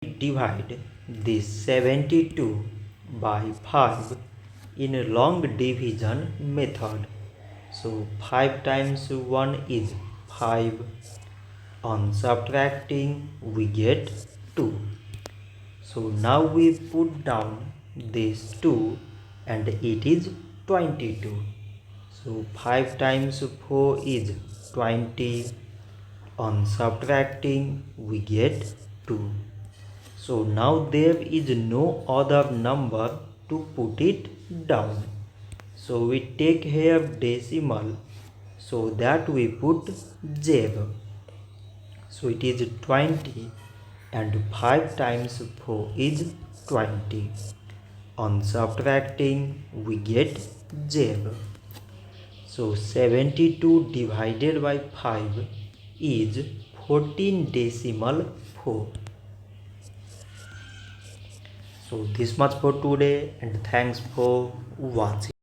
divide this 72 by 5 in a long division method. So 5 times 1 is 5. On subtracting we get 2. So now we put down this 2 and it is 22. So 5 times 4 is 20. On subtracting we get 2. So now there is no other number to put it down. So we take here decimal so that we put 0. So it is 20 and 5 times 4 is 20. On subtracting we get 0. So 72 divided by 5 is 14 decimal 4. So this much for today and thanks for watching.